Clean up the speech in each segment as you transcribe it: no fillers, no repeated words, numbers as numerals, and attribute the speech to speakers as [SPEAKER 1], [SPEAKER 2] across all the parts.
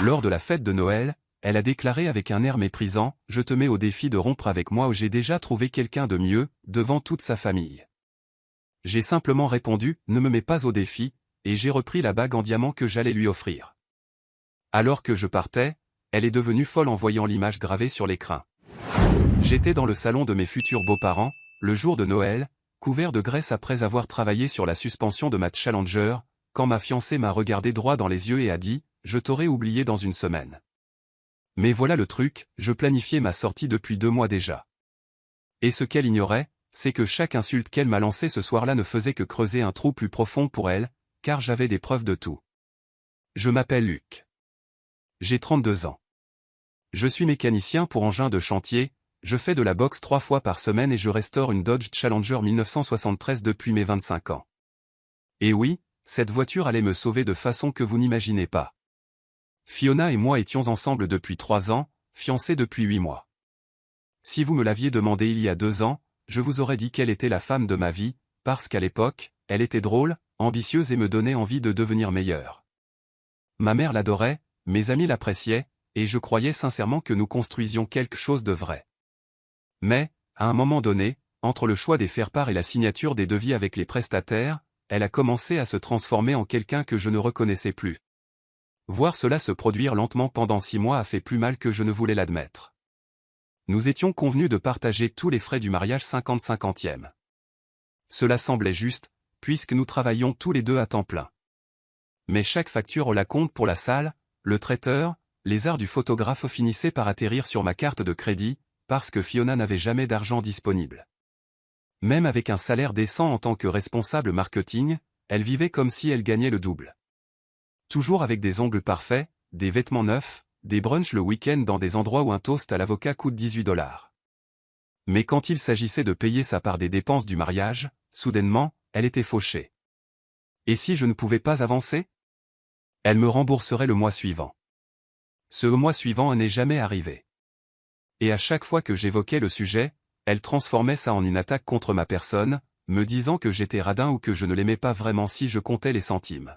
[SPEAKER 1] Lors de la fête de Noël, elle a déclaré avec un air méprisant « Je te mets au défi de rompre avec moi ou j'ai déjà trouvé quelqu'un de mieux » devant toute sa famille. J'ai simplement répondu « Ne me mets pas au défi » et j'ai repris la bague en diamant que j'allais lui offrir. Alors que je partais, elle est devenue folle en voyant l'image gravée sur l'écrin. J'étais dans le salon de mes futurs beaux-parents, le jour de Noël, couvert de graisse après avoir travaillé sur la suspension de ma Challenger, quand ma fiancée m'a regardé droit dans les yeux et a dit « Je t'aurais oublié dans une semaine ». Mais voilà le truc, je planifiais ma sortie depuis 2 mois déjà. Et ce qu'elle ignorait, c'est que chaque insulte qu'elle m'a lancée ce soir-là ne faisait que creuser un trou plus profond pour elle, car j'avais des preuves de tout. Je m'appelle Luc. J'ai 32 ans. Je suis mécanicien pour engins de chantier, je fais de la boxe 3 fois par semaine et je restaure une Dodge Challenger 1973 depuis mes 25 ans. Et oui, cette voiture allait me sauver de façon que vous n'imaginez pas. Fiona et moi étions ensemble depuis 3 ans, fiancés depuis 8 mois. Si vous me l'aviez demandé il y a 2 ans, je vous aurais dit qu'elle était la femme de ma vie, parce qu'à l'époque, elle était drôle, ambitieuse et me donnait envie de devenir meilleure. Ma mère l'adorait, mes amis l'appréciaient, et je croyais sincèrement que nous construisions quelque chose de vrai. Mais, à un moment donné, entre le choix des faire-part et la signature des devis avec les prestataires, elle a commencé à se transformer en quelqu'un que je ne reconnaissais plus. Voir cela se produire lentement pendant 6 mois a fait plus mal que je ne voulais l'admettre. Nous étions convenus de partager tous les frais du mariage 50-50e. Cela semblait juste, puisque nous travaillions tous les deux à temps plein. Mais chaque facture au compte pour la salle, le traiteur, les arts du photographe finissaient par atterrir sur ma carte de crédit, parce que Fiona n'avait jamais d'argent disponible. Même avec un salaire décent en tant que responsable marketing, elle vivait comme si elle gagnait le double. Toujours avec des ongles parfaits, des vêtements neufs, des brunchs le week-end dans des endroits où un toast à l'avocat coûte 18 $. Mais quand il s'agissait de payer sa part des dépenses du mariage, soudainement, elle était fauchée. Et si je ne pouvais pas avancer? Elle me rembourserait le mois suivant. Ce mois suivant n'est jamais arrivé. Et à chaque fois que j'évoquais le sujet, elle transformait ça en une attaque contre ma personne, me disant que j'étais radin ou que je ne l'aimais pas vraiment si je comptais les centimes.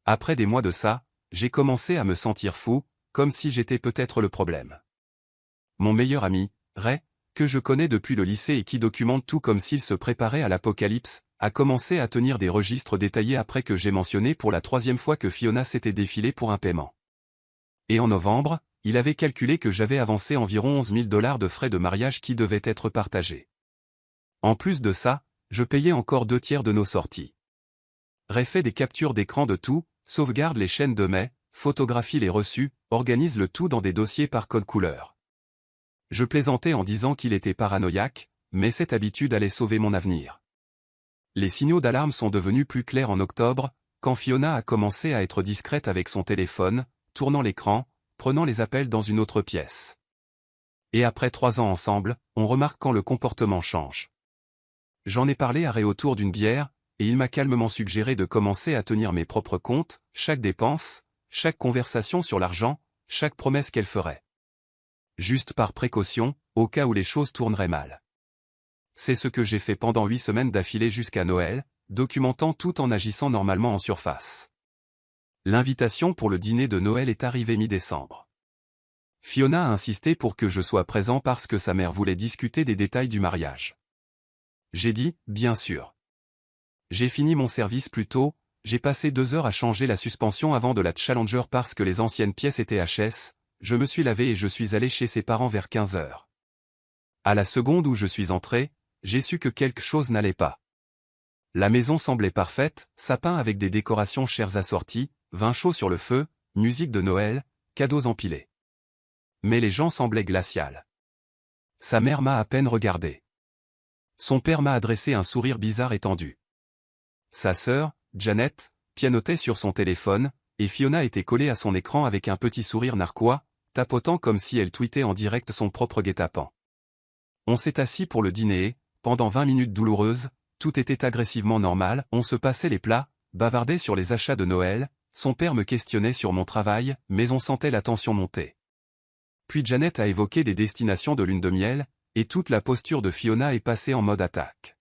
[SPEAKER 1] Après des mois de ça, j'ai commencé à me sentir fou, comme si j'étais peut-être le problème. Mon meilleur ami, Ray, que je connais depuis le lycée et qui documente tout comme s'il se préparait à l'apocalypse, a commencé à tenir des registres détaillés après que j'ai mentionné pour la 3e fois que Fiona s'était défilée pour un paiement. Et en novembre, il avait calculé que j'avais avancé environ 11 000 $ de frais de mariage qui devaient être partagés. En plus de ça, je payais encore 2/3 de nos sorties. Ray fait des captures d'écran de tout, sauvegarde les chaînes de mai, photographie les reçus, organise le tout dans des dossiers par code couleur. Je plaisantais en disant qu'il était paranoïaque, mais cette habitude allait sauver mon avenir. Les signaux d'alarme sont devenus plus clairs en octobre, quand Fiona a commencé à être discrète avec son téléphone, tournant l'écran, prenant les appels dans une autre pièce. Et après 3 ans ensemble, on remarque quand le comportement change. J'en ai parlé à Ray autour d'une bière, et il m'a calmement suggéré de commencer à tenir mes propres comptes, chaque dépense, chaque conversation sur l'argent, chaque promesse qu'elle ferait. Juste par précaution, au cas où les choses tourneraient mal. C'est ce que j'ai fait pendant 8 semaines d'affilée jusqu'à Noël, documentant tout en agissant normalement en surface. L'invitation pour le dîner de Noël est arrivée mi-décembre. Fiona a insisté pour que je sois présent parce que sa mère voulait discuter des détails du mariage. J'ai dit, bien sûr. J'ai fini mon service plus tôt, j'ai passé 2 heures à changer la suspension avant de la Challenger parce que les anciennes pièces étaient HS, je me suis lavé et je suis allé chez ses parents vers 15 heures. À la seconde où je suis entré, j'ai su que quelque chose n'allait pas. La maison semblait parfaite, sapin avec des décorations chères assorties, vin chaud sur le feu, musique de Noël, cadeaux empilés. Mais les gens semblaient glaciales. Sa mère m'a à peine regardé. Son père m'a adressé un sourire bizarre étendu. Sa sœur, Janet, pianotait sur son téléphone, et Fiona était collée à son écran avec un petit sourire narquois, tapotant comme si elle tweetait en direct son propre guet-apens. On s'est assis pour le dîner et, pendant 20 minutes douloureuses, tout était agressivement normal, on se passait les plats, bavardait sur les achats de Noël, son père me questionnait sur mon travail, mais on sentait la tension monter. Puis Janet a évoqué des destinations de lune de miel, et toute la posture de Fiona est passée en mode attaque.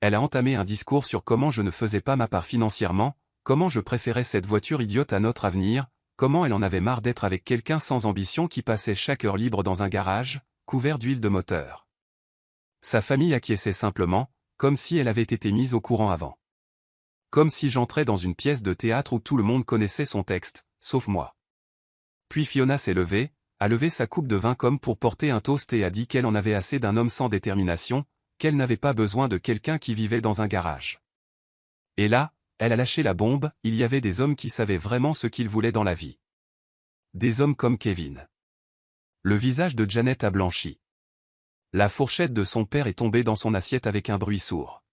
[SPEAKER 1] Elle a entamé un discours sur comment je ne faisais pas ma part financièrement, comment je préférais cette voiture idiote à notre avenir, comment elle en avait marre d'être avec quelqu'un sans ambition qui passait chaque heure libre dans un garage, couvert d'huile de moteur. Sa famille acquiesçait simplement, comme si elle avait été mise au courant avant. Comme si j'entrais dans une pièce de théâtre où tout le monde connaissait son texte, sauf moi. Puis Fiona s'est levée, a levé sa coupe de vin comme pour porter un toast et a dit qu'elle en avait assez d'un homme sans détermination, qu'elle n'avait pas besoin de quelqu'un qui vivait dans un garage. Et là, elle a lâché la bombe, il y avait des hommes qui savaient vraiment ce qu'ils voulaient dans la vie. Des hommes comme Kevin. Le visage de Janet a blanchi. La fourchette de son père est tombée dans son assiette avec un bruit sourd.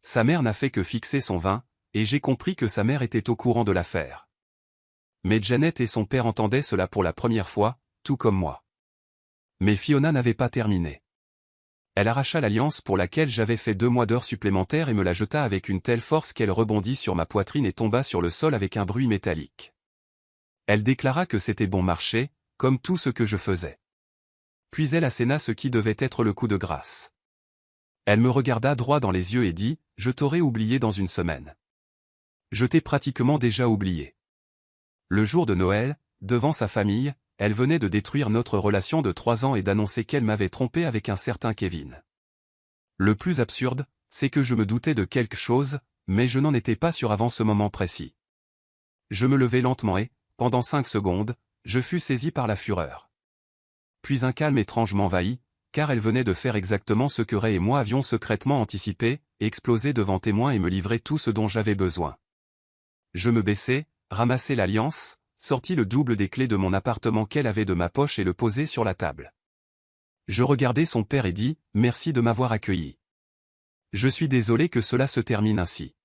[SPEAKER 1] Sa mère n'a fait que fixer son vin, et j'ai compris que sa mère était au courant de l'affaire. Mais Janet et son père entendaient cela pour la première fois, tout comme moi. Mais Fiona n'avait pas terminé. Elle arracha l'alliance pour laquelle j'avais fait 2 mois d'heures supplémentaires et me la jeta avec une telle force qu'elle rebondit sur ma poitrine et tomba sur le sol avec un bruit métallique. Elle déclara que c'était bon marché, comme tout ce que je faisais. Puis elle asséna ce qui devait être le coup de grâce. Elle me regarda droit dans les yeux et dit, « Je t'aurais oublié dans une semaine. » Je t'ai pratiquement déjà oublié. Le jour de Noël, devant sa famille, elle venait de détruire notre relation de 3 ans et d'annoncer qu'elle m'avait trompé avec un certain Kevin. Le plus absurde, c'est que je me doutais de quelque chose, mais je n'en étais pas sûr avant ce moment précis. Je me levai lentement et, pendant 5 secondes, je fus saisi par la fureur. Puis un calme étrange m'envahit, car elle venait de faire exactement ce que Ray et moi avions secrètement anticipé, exploser devant témoins et me livrer tout ce dont j'avais besoin. Je me baissai, ramassai l'alliance, sortis le double des clés de mon appartement qu'elle avait de ma poche et le posai sur la table. Je regardai son père et dis, « Merci de m'avoir accueilli. Je suis désolé que cela se termine ainsi. »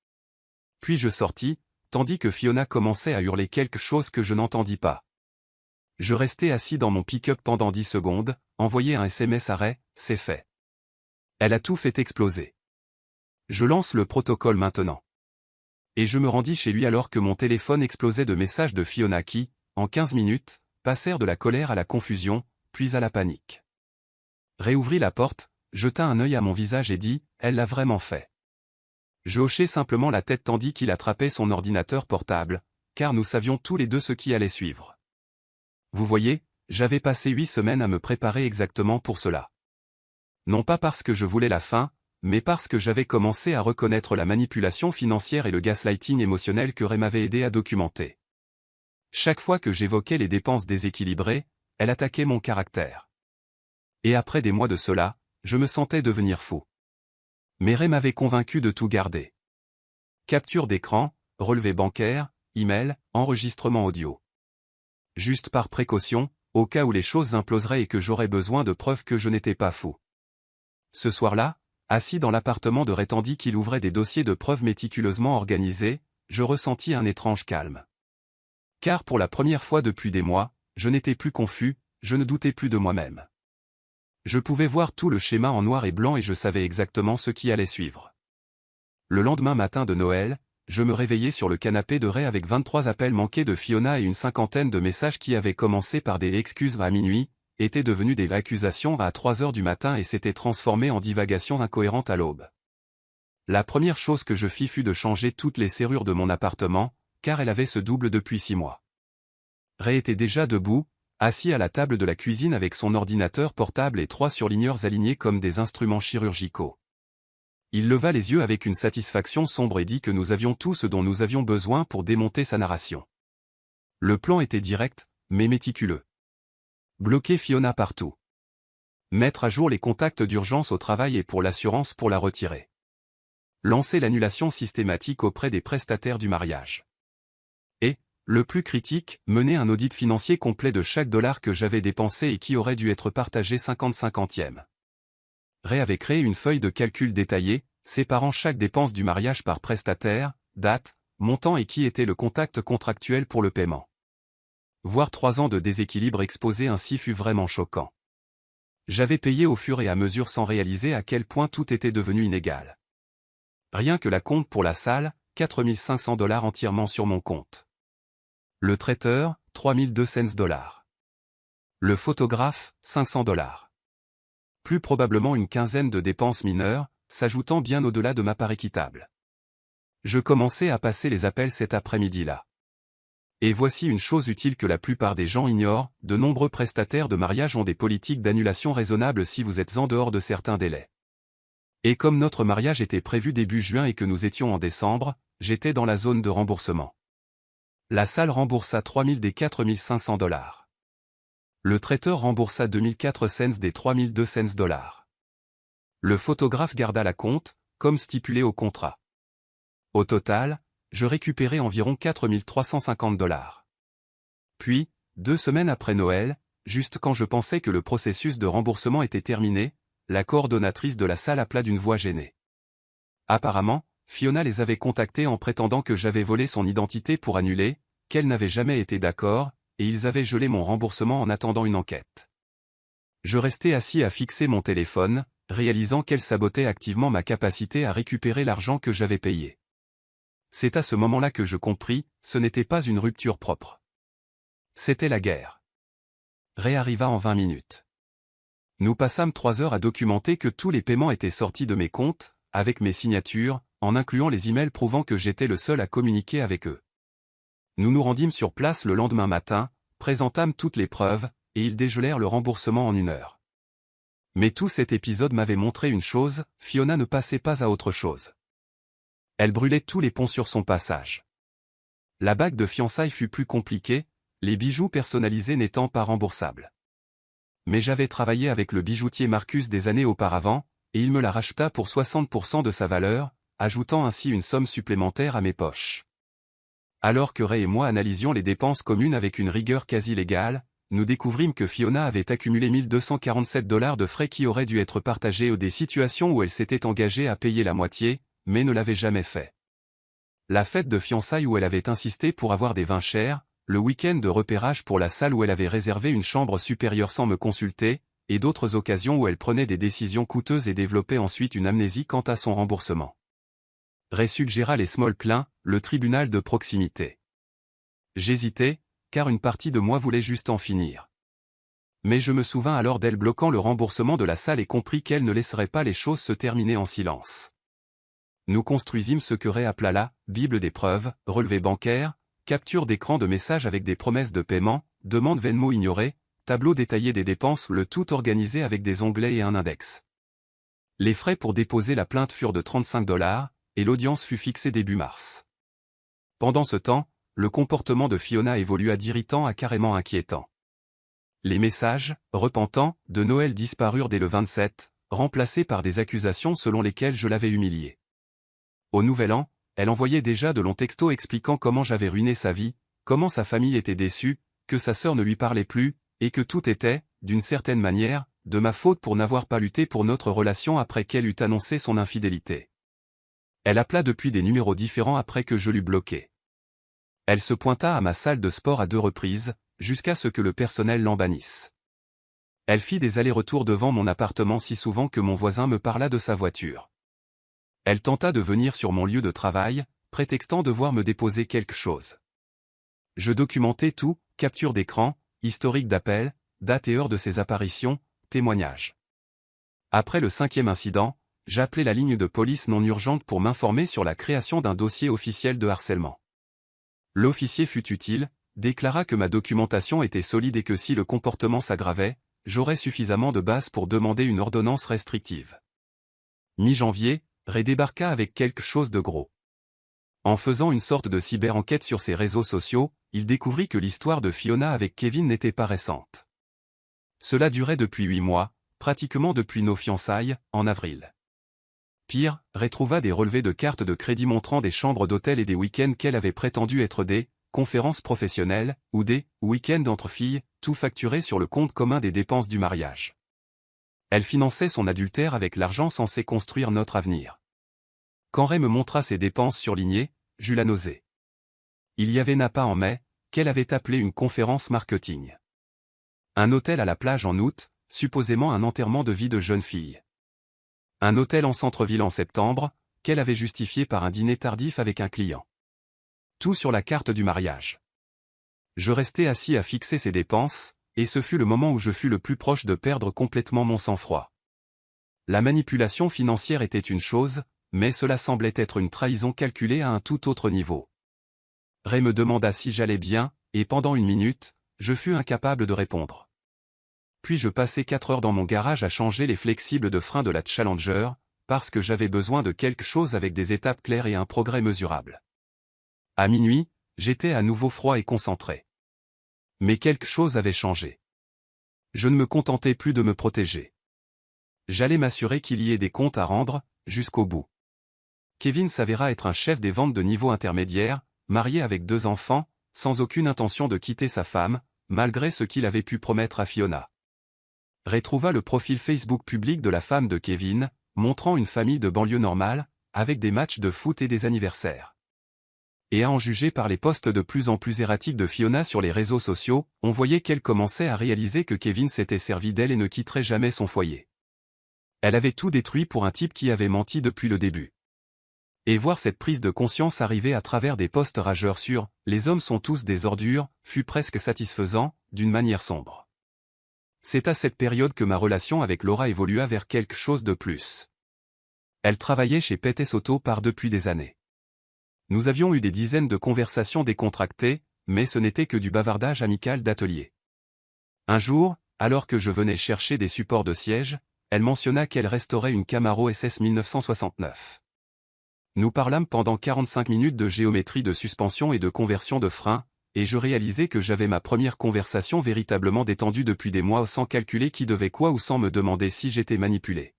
[SPEAKER 1] Puis je sortis, tandis que Fiona commençait à hurler quelque chose que je n'entendis pas. Je restai assis dans mon pick-up pendant 10 secondes, envoyai un SMS à Ray, « C'est fait. » Elle a tout fait exploser. Je lance le protocole maintenant. Et je me rendis chez lui alors que mon téléphone explosait de messages de Fiona qui, en 15 minutes, passèrent de la colère à la confusion, puis à la panique. Réouvrit la porte, jeta un œil à mon visage et dit, « Elle l'a vraiment fait. » Je hochai simplement la tête tandis qu'il attrapait son ordinateur portable, car nous savions tous les deux ce qui allait suivre. Vous voyez, j'avais passé 8 semaines à me préparer exactement pour cela. Non pas parce que je voulais la fin, mais parce que j'avais commencé à reconnaître la manipulation financière et le gaslighting émotionnel que Ray m'avait aidé à documenter. Chaque fois que j'évoquais les dépenses déséquilibrées, elle attaquait mon caractère. Et après des mois de cela, je me sentais devenir fou. Mais Ray m'avait convaincu de tout garder. Capture d'écran, relevé bancaire, email, enregistrement audio. Juste par précaution, au cas où les choses imploseraient et que j'aurais besoin de preuves que je n'étais pas fou. Ce soir-là, assis dans l'appartement de Ray tandis qu'il ouvrait des dossiers de preuves méticuleusement organisés, je ressentis un étrange calme. Car pour la première fois depuis des mois, je n'étais plus confus, je ne doutais plus de moi-même. Je pouvais voir tout le schéma en noir et blanc et je savais exactement ce qui allait suivre. Le lendemain matin de Noël, je me réveillai sur le canapé de Ray avec 23 appels manqués de Fiona et une 50aine de messages qui avaient commencé par des excuses à minuit, étaient devenus des accusations à 3 heures du matin et s'étaient transformés en divagations incohérentes à l'aube. La première chose que je fis fut de changer toutes les serrures de mon appartement, car elle avait ce double depuis 6 mois. Ray était déjà debout, assis à la table de la cuisine avec son ordinateur portable et 3 surligneurs alignés comme des instruments chirurgicaux. Il leva les yeux avec une satisfaction sombre et dit que nous avions tout ce dont nous avions besoin pour démonter sa narration. Le plan était direct, mais méticuleux. Bloquer Fiona partout. Mettre à jour les contacts d'urgence au travail et pour l'assurance pour la retirer. Lancer l'annulation systématique auprès des prestataires du mariage. Et, le plus critique, mener un audit financier complet de chaque dollar que j'avais dépensé et qui aurait dû être partagé 50-50e. Ray avait créé une feuille de calcul détaillée, séparant chaque dépense du mariage par prestataire, date, montant et qui était le contact contractuel pour le paiement. Voir 3 ans de déséquilibre exposé ainsi fut vraiment choquant. J'avais payé au fur et à mesure sans réaliser à quel point tout était devenu inégal. Rien que la compte pour la salle, 4500 $ entièrement sur mon compte. Le traiteur, 3200 $. Le photographe, 500 $. Plus probablement une quinzaine de dépenses mineures, s'ajoutant bien au-delà de ma part équitable. Je commençais à passer les appels cet après-midi-là. Et voici une chose utile que la plupart des gens ignorent, de nombreux prestataires de mariage ont des politiques d'annulation raisonnables si vous êtes en dehors de certains délais. Et comme notre mariage était prévu début juin et que nous étions en décembre, j'étais dans la zone de remboursement. La salle remboursa 3000 des 4500 $. Le traiteur remboursa 2004 cents des 3002 $. Le photographe garda la compte, comme stipulé au contrat. Au total, je récupérais environ 4350 $. Puis, 2 semaines après Noël, juste quand je pensais que le processus de remboursement était terminé, la coordonnatrice de la salle appela d'une voix gênée. Apparemment, Fiona les avait contactés en prétendant que j'avais volé son identité pour annuler, qu'elle n'avait jamais été d'accord, et ils avaient gelé mon remboursement en attendant une enquête. Je restais assis à fixer mon téléphone, réalisant qu'elle sabotait activement ma capacité à récupérer l'argent que j'avais payé. C'est à ce moment-là que je compris, ce n'était pas une rupture propre. C'était la guerre. Réarriva en 20 minutes. Nous passâmes 3 heures à documenter que tous les paiements étaient sortis de mes comptes, avec mes signatures, en incluant les emails prouvant que j'étais le seul à communiquer avec eux. Nous nous rendîmes sur place le lendemain matin, présentâmes toutes les preuves, et ils dégelèrent le remboursement en 1 heure. Mais tout cet épisode m'avait montré une chose, Fiona ne passait pas à autre chose. Elle brûlait tous les ponts sur son passage. La bague de fiançailles fut plus compliquée, les bijoux personnalisés n'étant pas remboursables. Mais j'avais travaillé avec le bijoutier Marcus des années auparavant, et il me la racheta pour 60% de sa valeur, ajoutant ainsi une somme supplémentaire à mes poches. Alors que Ray et moi analysions les dépenses communes avec une rigueur quasi légale, nous découvrîmes que Fiona avait accumulé 1247 $ de frais qui auraient dû être partagés ou des situations où elle s'était engagée à payer la moitié, mais ne l'avait jamais fait. La fête de fiançailles où elle avait insisté pour avoir des vins chers, le week-end de repérage pour la salle où elle avait réservé une chambre supérieure sans me consulter, et d'autres occasions où elle prenait des décisions coûteuses et développait ensuite une amnésie quant à son remboursement. Ray suggéra les small claims, le tribunal de proximité. J'hésitais, car une partie de moi voulait juste en finir. Mais je me souvins alors d'elle bloquant le remboursement de la salle et compris qu'elle ne laisserait pas les choses se terminer en silence. Nous construisîmes ce que Ray appela la « Bible des preuves », relevé bancaire, capture d'écran de messages avec des promesses de paiement, demande Venmo ignorée, tableau détaillé des dépenses, le tout organisé avec des onglets et un index. Les frais pour déposer la plainte furent de 35 $, et l'audience fut fixée début mars. Pendant ce temps, le comportement de Fiona évolua d'irritant à carrément inquiétant. Les messages, repentants, de Noël disparurent dès le 27, remplacés par des accusations selon lesquelles je l'avais humiliée. Au Nouvel An, elle envoyait déjà de longs textos expliquant comment j'avais ruiné sa vie, comment sa famille était déçue, que sa sœur ne lui parlait plus, et que tout était, d'une certaine manière, de ma faute pour n'avoir pas lutté pour notre relation après qu'elle eut annoncé son infidélité. Elle appela depuis des numéros différents après que je l'eus bloquée. Elle se pointa à ma salle de sport à 2 reprises, jusqu'à ce que le personnel l'en bannisse. Elle fit des allers-retours devant mon appartement si souvent que mon voisin me parla de sa voiture. Elle tenta de venir sur mon lieu de travail, prétextant devoir me déposer quelque chose. Je documentais tout, capture d'écran, historique d'appels, date et heure de ses apparitions, témoignages. Après le 5e incident, j'appelai la ligne de police non urgente pour m'informer sur la création d'un dossier officiel de harcèlement. L'officier fut utile, déclara que ma documentation était solide et que si le comportement s'aggravait, j'aurais suffisamment de base pour demander une ordonnance restrictive. Mi-janvier, Ray débarqua avec quelque chose de gros. En faisant une sorte de cyber-enquête sur ses réseaux sociaux, il découvrit que l'histoire de Fiona avec Kevin n'était pas récente. Cela durait depuis 8 mois, pratiquement depuis nos fiançailles, en avril. Pire, Ray trouva des relevés de cartes de crédit montrant des chambres d'hôtel et des week-ends qu'elle avait prétendu être des conférences professionnelles, ou des week-ends entre filles, tout facturé sur le compte commun des dépenses du mariage. Elle finançait son adultère avec l'argent censé construire notre avenir. Quand Ray me montra ses dépenses surlignées, j'eus la nausée. Il y avait Napa en mai, qu'elle avait appelé une conférence marketing. Un hôtel à la plage en août, supposément un enterrement de vie de jeune fille. Un hôtel en centre-ville en septembre, qu'elle avait justifié par un dîner tardif avec un client. Tout sur la carte du mariage. Je restais assis à fixer ses dépenses, et ce fut le moment où je fus le plus proche de perdre complètement mon sang-froid. La manipulation financière était une chose, mais cela semblait être une trahison calculée à un tout autre niveau. Ray me demanda si j'allais bien, et pendant 1 minute, je fus incapable de répondre. Puis je passai 4 heures dans mon garage à changer les flexibles de frein de la Challenger, parce que j'avais besoin de quelque chose avec des étapes claires et un progrès mesurable. À minuit, j'étais à nouveau froid et concentré. Mais quelque chose avait changé. Je ne me contentais plus de me protéger. J'allais m'assurer qu'il y ait des comptes à rendre, jusqu'au bout. Kevin s'avéra être un chef des ventes de niveau intermédiaire, marié avec 2 enfants, sans aucune intention de quitter sa femme, malgré ce qu'il avait pu promettre à Fiona. Ray trouva le profil Facebook public de la femme de Kevin, montrant une famille de banlieue normale, avec des matchs de foot et des anniversaires. Et à en juger par les posts de plus en plus erratiques de Fiona sur les réseaux sociaux, on voyait qu'elle commençait à réaliser que Kevin s'était servi d'elle et ne quitterait jamais son foyer. Elle avait tout détruit pour un type qui avait menti depuis le début. Et voir cette prise de conscience arriver à travers des posts rageurs sur « les hommes sont tous des ordures » fut presque satisfaisant, d'une manière sombre. C'est à cette période que ma relation avec Laura évolua vers quelque chose de plus. Elle travaillait chez PTS Auto Parts depuis des années. Nous avions eu des dizaines de conversations décontractées, mais ce n'était que du bavardage amical d'atelier. Un jour, alors que je venais chercher des supports de siège, elle mentionna qu'elle restaurait une Camaro SS 1969. Nous parlâmes pendant 45 minutes de géométrie de suspension et de conversion de frein, et je réalisai que j'avais ma première conversation véritablement détendue depuis des mois sans calculer qui devait quoi ou sans me demander si j'étais manipulé.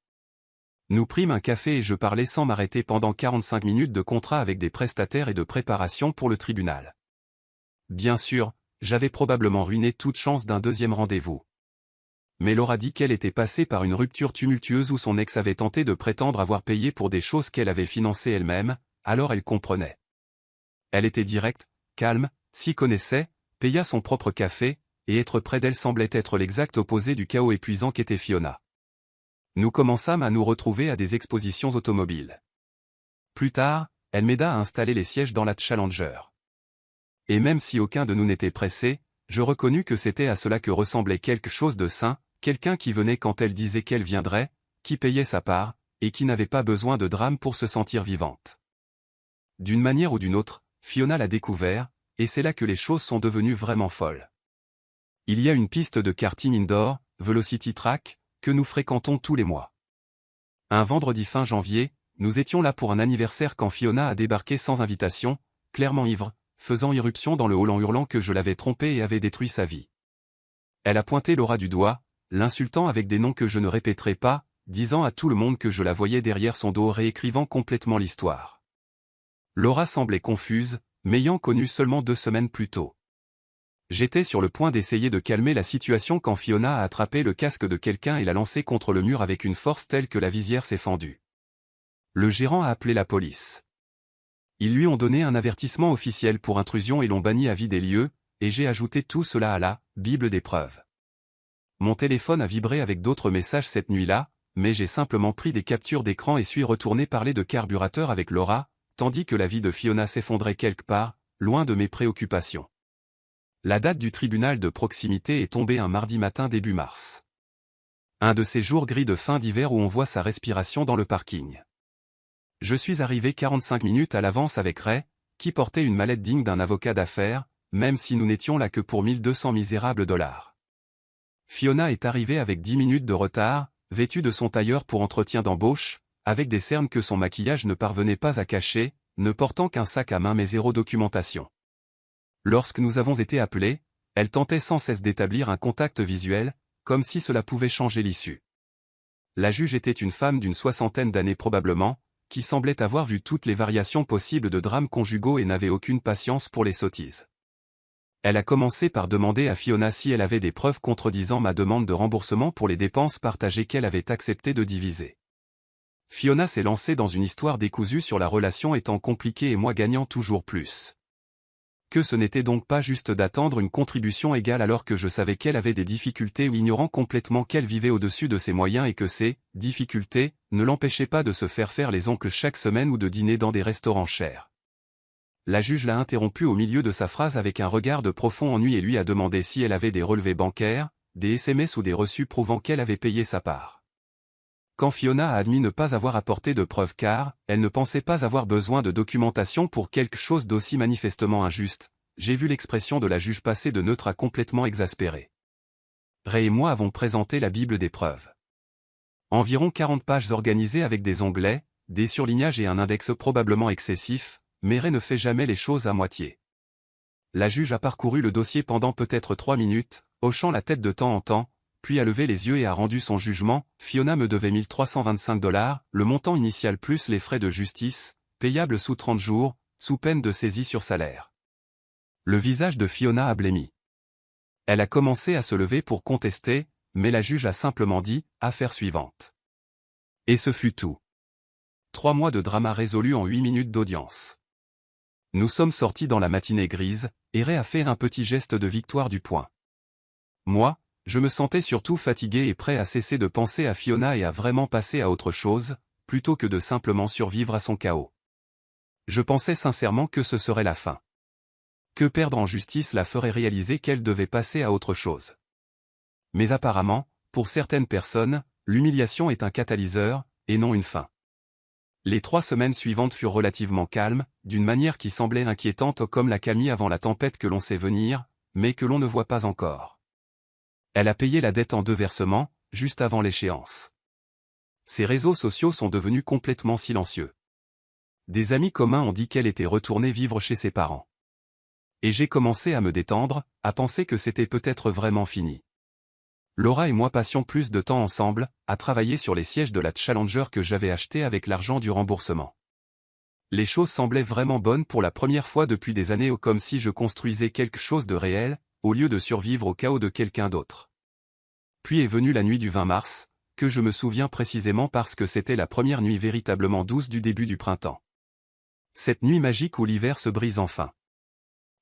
[SPEAKER 1] Nous prîmes un café et je parlais sans m'arrêter pendant 45 minutes de contrat avec des prestataires et de préparation pour le tribunal. Bien sûr, j'avais probablement ruiné toute chance d'un deuxième rendez-vous. Mais Laura dit qu'elle était passée par une rupture tumultueuse où son ex avait tenté de prétendre avoir payé pour des choses qu'elle avait financées elle-même, alors elle comprenait. Elle était directe, calme, s'y connaissait, paya son propre café, et être près d'elle semblait être l'exact opposé du chaos épuisant qu'était Fiona. Nous commençâmes à nous retrouver à des expositions automobiles. Plus tard, elle m'aida à installer les sièges dans la Challenger. Et même si aucun de nous n'était pressé, je reconnus que c'était à cela que ressemblait quelque chose de sain, quelqu'un qui venait quand elle disait qu'elle viendrait, qui payait sa part, et qui n'avait pas besoin de drame pour se sentir vivante. D'une manière ou d'une autre, Fiona l'a découvert, et c'est là que les choses sont devenues vraiment folles. Il y a une piste de karting indoor, Velocity Track, que nous fréquentons tous les mois. Un vendredi fin janvier, nous étions là pour un anniversaire quand Fiona a débarqué sans invitation, clairement ivre, faisant irruption dans le hall en hurlant que je l'avais trompée et avait détruit sa vie. Elle a pointé Laura du doigt, l'insultant avec des noms que je ne répéterai pas, disant à tout le monde que je la voyais derrière son dos réécrivant complètement l'histoire. Laura semblait confuse, m'ayant connu seulement 2 semaines plus tôt. J'étais sur le point d'essayer de calmer la situation quand Fiona a attrapé le casque de quelqu'un et l'a lancé contre le mur avec une force telle que la visière s'est fendue. Le gérant a appelé la police. Ils lui ont donné un avertissement officiel pour intrusion et l'ont banni à vie des lieux, et j'ai ajouté tout cela à la « Bible des preuves ». Mon téléphone a vibré avec d'autres messages cette nuit-là, mais j'ai simplement pris des captures d'écran et suis retourné parler de carburateur avec Laura, tandis que la vie de Fiona s'effondrait quelque part, loin de mes préoccupations. La date du tribunal de proximité est tombée un mardi matin début mars. Un de ces jours gris de fin d'hiver où on voit sa respiration dans le parking. Je suis arrivé 45 minutes à l'avance avec Ray, qui portait une mallette digne d'un avocat d'affaires, même si nous n'étions là que pour 1200 misérables dollars. Fiona est arrivée avec 10 minutes de retard, vêtue de son tailleur pour entretien d'embauche, avec des cernes que son maquillage ne parvenait pas à cacher, ne portant qu'un sac à main mais zéro documentation. Lorsque nous avons été appelés, elle tentait sans cesse d'établir un contact visuel, comme si cela pouvait changer l'issue. La juge était une femme d'une 60aine d'années probablement, qui semblait avoir vu toutes les variations possibles de drames conjugaux et n'avait aucune patience pour les sottises. Elle a commencé par demander à Fiona si elle avait des preuves contredisant ma demande de remboursement pour les dépenses partagées qu'elle avait accepté de diviser. Fiona s'est lancée dans une histoire décousue sur la relation étant compliquée et moi gagnant toujours plus. Que ce n'était donc pas juste d'attendre une contribution égale alors que je savais qu'elle avait des difficultés ou ignorant complètement qu'elle vivait au-dessus de ses moyens et que ces difficultés ne l'empêchaient pas de se faire les oncles chaque semaine ou de dîner dans des restaurants chers. La juge l'a interrompu au milieu de sa phrase avec un regard de profond ennui et lui a demandé si elle avait des relevés bancaires, des SMS ou des reçus prouvant qu'elle avait payé sa part. quand Fiona a admis ne pas avoir apporté de preuves car, elle ne pensait pas avoir besoin de documentation pour quelque chose d'aussi manifestement injuste, j'ai vu l'expression de la juge passer de neutre à complètement exaspérée. Ray et moi avons présenté la Bible des preuves. Environ 40 pages organisées avec des onglets, des surlignages et un index probablement excessif, mais Ray ne fait jamais les choses à moitié. La juge a parcouru le dossier pendant peut-être 3 minutes, hochant la tête de temps en temps, puis a levé les yeux et a rendu son jugement. Fiona me devait 1325 $, le montant initial plus les frais de justice, payables sous 30 jours, sous peine de saisie sur salaire. Le visage de Fiona a blêmi. Elle a commencé à se lever pour contester, mais la juge a simplement dit « Affaire suivante ». Et ce fut tout. 3 mois de drama résolus en 8 minutes d'audience. Nous sommes sortis dans la matinée grise, et Ray a fait un petit geste de victoire du poing. Moi, je me sentais surtout fatigué et prêt à cesser de penser à Fiona et à vraiment passer à autre chose, plutôt que de simplement survivre à son chaos. Je pensais sincèrement que ce serait la fin. Que perdre en justice la ferait réaliser qu'elle devait passer à autre chose. Mais apparemment, pour certaines personnes, l'humiliation est un catalyseur, et non une fin. Les 3 semaines suivantes furent relativement calmes, d'une manière qui semblait inquiétante comme l'accalmie avant la tempête que l'on sait venir, mais que l'on ne voit pas encore. Elle a payé la dette en 2 versements, juste avant l'échéance. Ses réseaux sociaux sont devenus complètement silencieux. Des amis communs ont dit qu'elle était retournée vivre chez ses parents. Et j'ai commencé à me détendre, à penser que c'était peut-être vraiment fini. Laura et moi passions plus de temps ensemble, à travailler sur les sièges de la Challenger que j'avais acheté avec l'argent du remboursement. Les choses semblaient vraiment bonnes pour la première fois depuis des années, comme si je construisais quelque chose de réel, au lieu de survivre au chaos de quelqu'un d'autre. Puis est venue la nuit du 20 mars, que je me souviens précisément parce que c'était la première nuit véritablement douce du début du printemps. Cette nuit magique où l'hiver se brise enfin.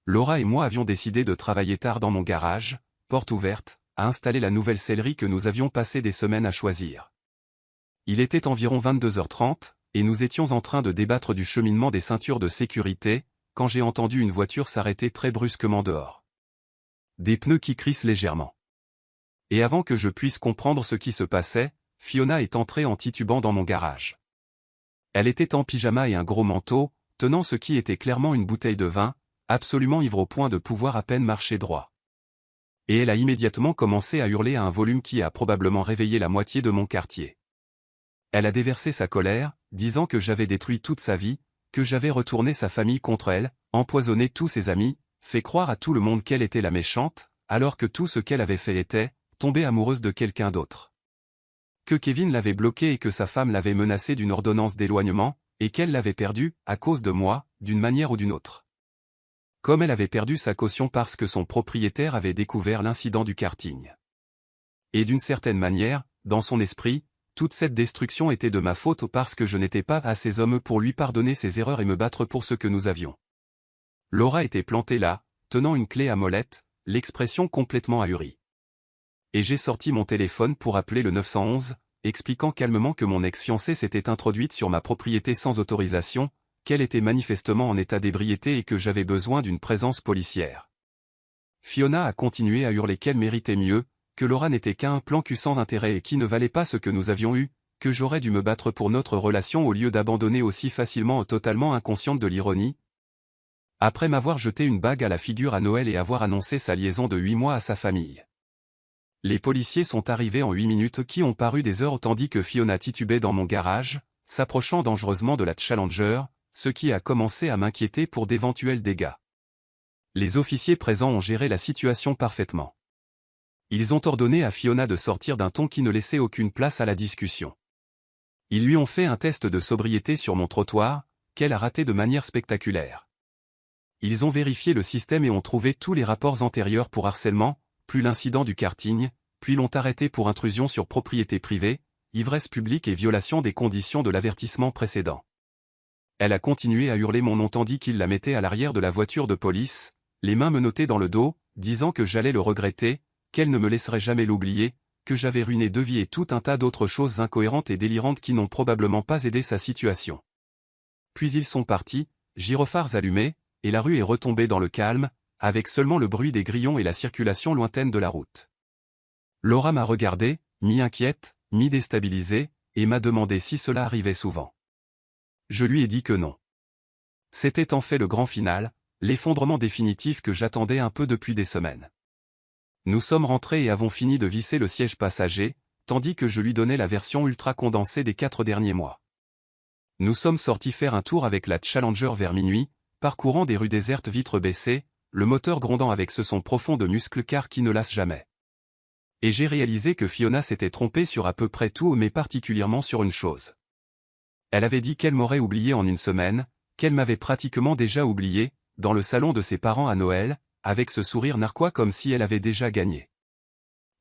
[SPEAKER 1] Laura et moi avions décidé de travailler tard dans mon garage, porte ouverte, à installer la nouvelle sellerie que nous avions passé des semaines à choisir. Il était environ 22h30, et nous étions en train de débattre du cheminement des ceintures de sécurité, quand j'ai entendu une voiture s'arrêter très brusquement dehors. Des pneus qui crissent légèrement. Et avant que je puisse comprendre ce qui se passait, Fiona est entrée en titubant dans mon garage. Elle était en pyjama et un gros manteau, tenant ce qui était clairement une bouteille de vin, absolument ivre au point de pouvoir à peine marcher droit. Et elle a immédiatement commencé à hurler à un volume qui a probablement réveillé la moitié de mon quartier. Elle a déversé sa colère, disant que j'avais détruit toute sa vie, que j'avais retourné sa famille contre elle, empoisonné tous ses amis, fait croire à tout le monde qu'elle était la méchante, alors que tout ce qu'elle avait fait était tomber amoureuse de quelqu'un d'autre. Que Kevin l'avait bloquée et que sa femme l'avait menacée d'une ordonnance d'éloignement, et qu'elle l'avait perdue, à cause de moi, d'une manière ou d'une autre. Comme elle avait perdu sa caution parce que son propriétaire avait découvert l'incident du karting. Et d'une certaine manière, dans son esprit, toute cette destruction était de ma faute parce que je n'étais pas assez homme pour lui pardonner ses erreurs et me battre pour ce que nous avions. Laura était plantée là, tenant une clé à molette, l'expression complètement ahurie. Et j'ai sorti mon téléphone pour appeler le 911, expliquant calmement que mon ex-fiancée s'était introduite sur ma propriété sans autorisation, qu'elle était manifestement en état d'ébriété et que j'avais besoin d'une présence policière. Fiona a continué à hurler qu'elle méritait mieux, que Laura n'était qu'un plan cul sans intérêt et qui ne valait pas ce que nous avions eu, que j'aurais dû me battre pour notre relation au lieu d'abandonner aussi facilement, totalement inconsciente de l'ironie. Après m'avoir jeté une bague à la figure à Noël et avoir annoncé sa liaison de 8 mois à sa famille. Les policiers sont arrivés en 8 minutes qui ont paru des heures tandis que Fiona titubait dans mon garage, s'approchant dangereusement de la Challenger, ce qui a commencé à m'inquiéter pour d'éventuels dégâts. Les officiers présents ont géré la situation parfaitement. Ils ont ordonné à Fiona de sortir d'un ton qui ne laissait aucune place à la discussion. Ils lui ont fait un test de sobriété sur mon trottoir, qu'elle a raté de manière spectaculaire. Ils ont vérifié le système et ont trouvé tous les rapports antérieurs pour harcèlement, puis l'incident du karting, puis l'ont arrêté pour intrusion sur propriété privée, ivresse publique et violation des conditions de l'avertissement précédent. Elle a continué à hurler mon nom tandis qu'il la mettait à l'arrière de la voiture de police, les mains menottées dans le dos, disant que j'allais le regretter, qu'elle ne me laisserait jamais l'oublier, que j'avais ruiné 2 vies et tout un tas d'autres choses incohérentes et délirantes qui n'ont probablement pas aidé sa situation. Puis ils sont partis, gyrophares allumés, et la rue est retombée dans le calme, avec seulement le bruit des grillons et la circulation lointaine de la route. Laura m'a regardé, mi-inquiète, mi-déstabilisée, et m'a demandé si cela arrivait souvent. Je lui ai dit que non. C'était en fait le grand final, l'effondrement définitif que j'attendais un peu depuis des semaines. Nous sommes rentrés et avons fini de visser le siège passager, tandis que je lui donnais la version ultra condensée des 4 derniers mois. Nous sommes sortis faire un tour avec la Challenger vers minuit, parcourant des rues désertes vitres baissées, le moteur grondant avec ce son profond de muscle car qui ne lasse jamais. Et j'ai réalisé que Fiona s'était trompée sur à peu près tout mais particulièrement sur une chose. Elle avait dit qu'elle m'aurait oublié en une semaine, qu'elle m'avait pratiquement déjà oublié, dans le salon de ses parents à Noël, avec ce sourire narquois comme si elle avait déjà gagné.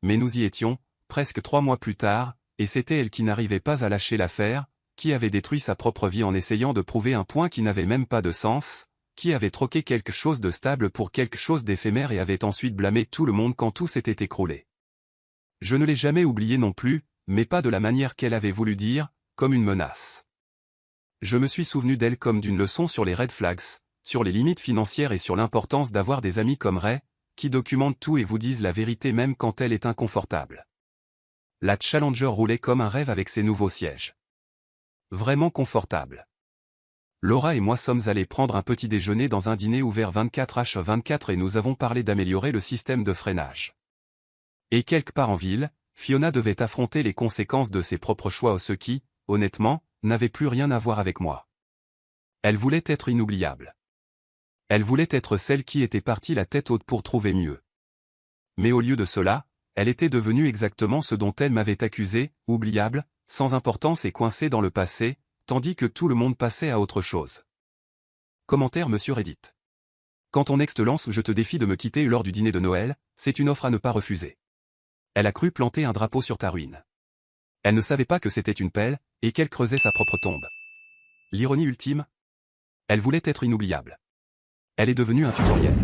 [SPEAKER 1] Mais nous y étions, presque 3 mois plus tard, et c'était elle qui n'arrivait pas à lâcher l'affaire, qui avait détruit sa propre vie en essayant de prouver un point qui n'avait même pas de sens, qui avait troqué quelque chose de stable pour quelque chose d'éphémère et avait ensuite blâmé tout le monde quand tout s'était écroulé. Je ne l'ai jamais oublié non plus, mais pas de la manière qu'elle avait voulu dire, comme une menace. Je me suis souvenu d'elle comme d'une leçon sur les red flags, sur les limites financières et sur l'importance d'avoir des amis comme Ray, qui documentent tout et vous disent la vérité même quand elle est inconfortable. La Challenger roulait comme un rêve avec ses nouveaux sièges. Vraiment confortable. Laura et moi sommes allés prendre un petit déjeuner dans un dîner ouvert 24h24 et nous avons parlé d'améliorer le système de freinage. Et quelque part en ville, Fiona devait affronter les conséquences de ses propres choix, ce qui, honnêtement, n'avait plus rien à voir avec moi. Elle voulait être inoubliable. Elle voulait être celle qui était partie la tête haute pour trouver mieux. Mais au lieu de cela, elle était devenue exactement ce dont elle m'avait accusé, oubliable, sans importance et coincée dans le passé, tandis que tout le monde passait à autre chose. Commentaire Monsieur Reddit. Quand ton ex te lance je te défie de me quitter lors du dîner de Noël, c'est une offre à ne pas refuser. Elle a cru planter un drapeau sur ta ruine. Elle ne savait pas que c'était une pelle, et qu'elle creusait sa propre tombe. L'ironie ultime? Elle voulait être inoubliable. Elle est devenue un tutoriel.